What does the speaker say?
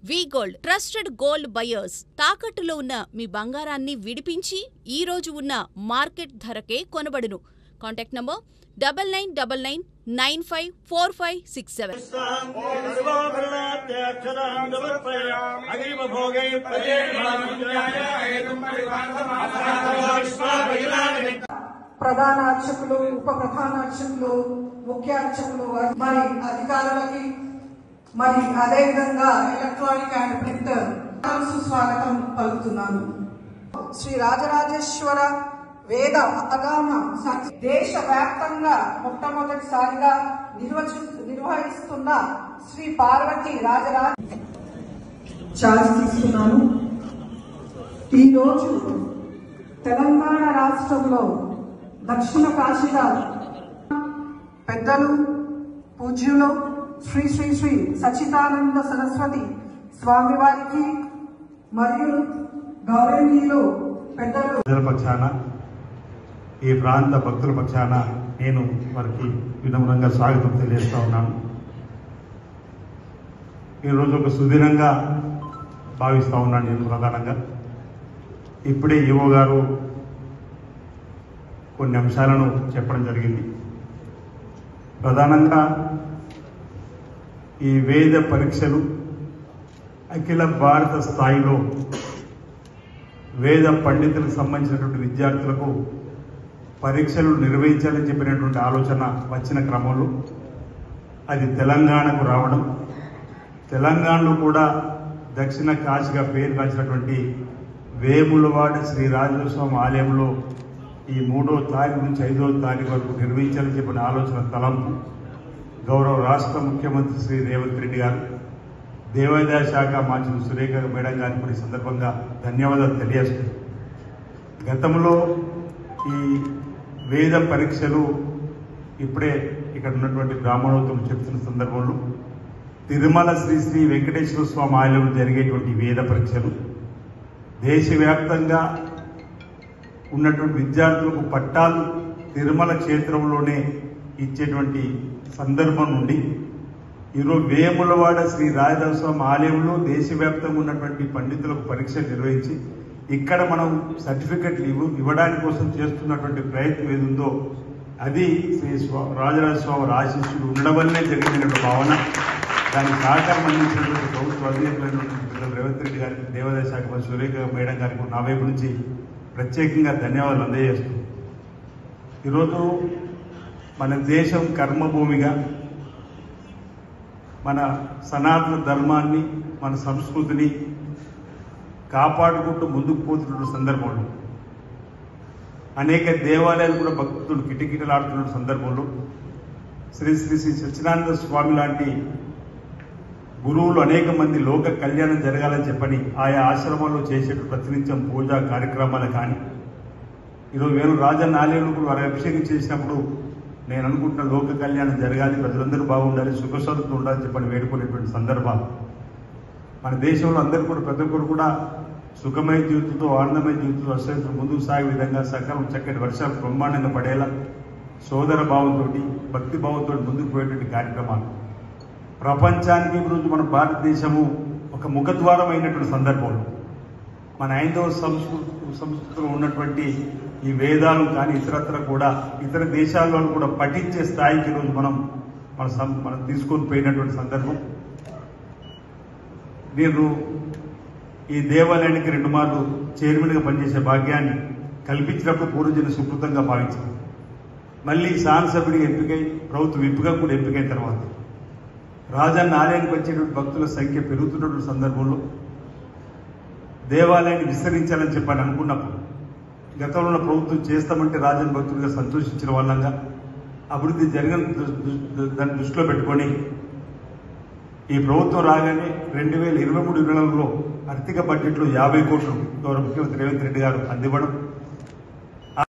వి gold trusted gold buyers తాకట్టులో ఉన్న మీ బంగారాన్ని విడిపించి ఈ రోజు ఉన్న మార్కెట్ ధరకే కొనబడును. Contact number 9999954567. ప్రధాన అర్చకులు, ఉప ప్రధాన అర్చకులు, ముఖ్య అర్చకులు, మరి అధికారులకి, మరి అదేవిధంగా ఎలక్ట్రానిక్ అండ్ ప్రింటర్ సుస్వాగతం పలుకుతున్నాను. శ్రీ రాజరాజేశ్వర వేద అవగాహన దేశవ్యాప్తంగా మొట్టమొదటిసారిగా నిర్వహిస్తున్న శ్రీ పార్వతి రాజరాజ ఛార్జ్ తీసుకున్నాను. ఈరోజు తెలంగాణ రాష్ట్రంలో దక్షిణ కాశీగా పెద్దలు పూజ్యులు శ్రీ శ్రీ శ్రీ సచ్చిదానంద సరస్వతి స్వామి వారికి మరియు గౌరవనీయులు పెద్దలు పక్షాన, ఈ ప్రాంత భక్తుల పక్షాన నేను వారికి వినమ్రంగా స్వాగతం తెలియజేస్తా ఉన్నాను. ఈరోజు ఒక సుదినంగా భావిస్తూ ఉన్నాను. నేను ప్రధానంగా ఇప్పుడే ఈవో గారు కొన్ని అంశాలను చెప్పడం జరిగింది. ప్రధానంగా ఈ వేద పరీక్షలు అఖిల భారత స్థాయిలో వేద పండితులకు సంబంధించినటువంటి విద్యార్థులకు పరీక్షలు నిర్వహించాలని చెప్పినటువంటి ఆలోచన వచ్చిన క్రమంలో అది తెలంగాణకు రావడం, తెలంగాణలో కూడా దక్షిణ కాశీగా పేరు కాల్చినటువంటి వేములవాడ శ్రీ రాజరాజేశ్వర స్వామి ఆలయంలో ఈ 3వ తారీఖు నుంచి 5వ తారీఖు వరకు నిర్వహించాలని చెప్పిన ఆలోచన తలంపు గౌరవ రాష్ట్ర ముఖ్యమంత్రి శ్రీ రేవంత్ రెడ్డి గారు, దేవాదాయ శాఖ మంత్రి సురేఖ మేడం గారికి కూడా ఈ సందర్భంగా ధన్యవాదాలు తెలియజేస్తుంది. గతంలో ఈ వేద పరీక్షలు ఇప్పుడే ఇక్కడ ఉన్నటువంటి బ్రాహ్మణోత్తములు చెప్తున్న సందర్భంలో తిరుమల శ్రీ శ్రీ వెంకటేశ్వర స్వామి ఆలయంలో జరిగేటువంటి వేద పరీక్షలు దేశవ్యాప్తంగా ఉన్నటువంటి విద్యార్థులకు పట్టాలు తిరుమల క్షేత్రంలోనే ఇచ్చేటువంటి సందర్భం నుండి ఈరోజు వేములవాడ శ్రీ రాజరాజేశ్వర స్వామి ఆలయంలో దేశవ్యాప్తంగా ఉన్నటువంటి పండితులకు పరీక్షలు నిర్వహించి ఇక్కడ మనం సర్టిఫికెట్లు ఇవ్వడానికి కోసం చేస్తున్నటువంటి ప్రయత్నం ఏదుందో అది శ్రీ రాజరాజేశ్వర స్వామి ఆశీస్సులు ఉండడం వల్లనే జరిగినటువంటి భావన. దానికి సహకారం అందించినటువంటి ప్రభుత్వ అధికారులైనటువంటి రేవంత్ రెడ్డి గారికి, దేవాదాయ శాఖ మంత్రి సురేఖ మేడం గారికి నా వైపు నుంచి ప్రత్యేకంగా ధన్యవాదాలు అందజేస్తున్నాం. ఈరోజు మన దేశం కర్మభూమిగా మన సనాతన ధర్మాన్ని, మన సంస్కృతిని కాపాడుకుంటూ ముందుకు పోతున్న సందర్భంలో అనేక దేవాలయాలు కూడా భక్తులు కిటకిటలాడుతున్న సందర్భంలో శ్రీ శ్రీ శ్రీ సచ్చిదానంద స్వామి లాంటి గురువులు అనేక మంది లోక కళ్యాణం జరగాలని చెప్పని ఆయా ఆశ్రమాల్లో చేసే ప్రతినిత్యం పూజా కార్యక్రమాలు కానీ ఈరోజు వేణు రాజన్న ఆలయంలో కూడా వారి అభిషేకం చేసినప్పుడు నేను అనుకుంటున్న లోక కళ్యాణం జరగాలి, ప్రజలందరూ బాగుండాలి, సుఖశాంతులు ఉండాలని చెప్పని వేడుకునేటువంటి సందర్భాలు మన దేశంలో అందరూ కూడా ప్రతి ఒక్కరు కూడా సుఖమయ జీవితంతో, ఆనందమయ జీవితంతో అశ్వంతో ముందుకు సాగే విధంగా సకాలం చక్కటి వర్షాలు బ్రహ్మాండంగా పడేలా సోదర భావంతో, భక్తి భావంతో ముందుకు పోయేటువంటి కార్యక్రమాలు ప్రపంచానికి ఈరోజు మన భారతదేశము ఒక ముఖద్వారం అయినటువంటి సందర్భంలో మన హైందవ సంస్కృతిలో ఉన్నటువంటి ఈ వేదాలు కానీ ఇతరత్ర కూడా ఇతర దేశాల్లో కూడా పఠించే స్థాయికి ఈరోజు మనం తీసుకొని పోయినటువంటి సందర్భం. నేను ఈ దేవాలయానికి 2 మార్లు చైర్మన్గా పనిచేసే భాగ్యాన్ని కల్పించినప్పుడు పూర్వజన సుకృతంగా భావించాను. మళ్ళీ శాసనసభ్యుడిగా ఎంపికై ప్రభుత్వ విప్పుగా కూడా ఎంపికైన తర్వాత రాజన్న ఆలయానికి వచ్చేటువంటి భక్తుల సంఖ్య పెరుగుతున్నటువంటి సందర్భంలో దేవాలయాన్ని విస్తరించాలని చెప్పని అనుకున్నప్పుడు గతంలో ఉన్న ప్రభుత్వం చేస్తామంటే రాజన్న భక్తులుగా సంతోషించిన వాళ్ళంగా అభివృద్ధి జరిగిన దాన్ని దృష్టిలో పెట్టుకొని ఈ ప్రభుత్వం రాగానే 2023-24లో ఆర్థిక బడ్జెట్లో 50 కోట్లు గౌరవ ముఖ్యమంత్రి రేవంత్ రెడ్డి గారు అందివ్వడం,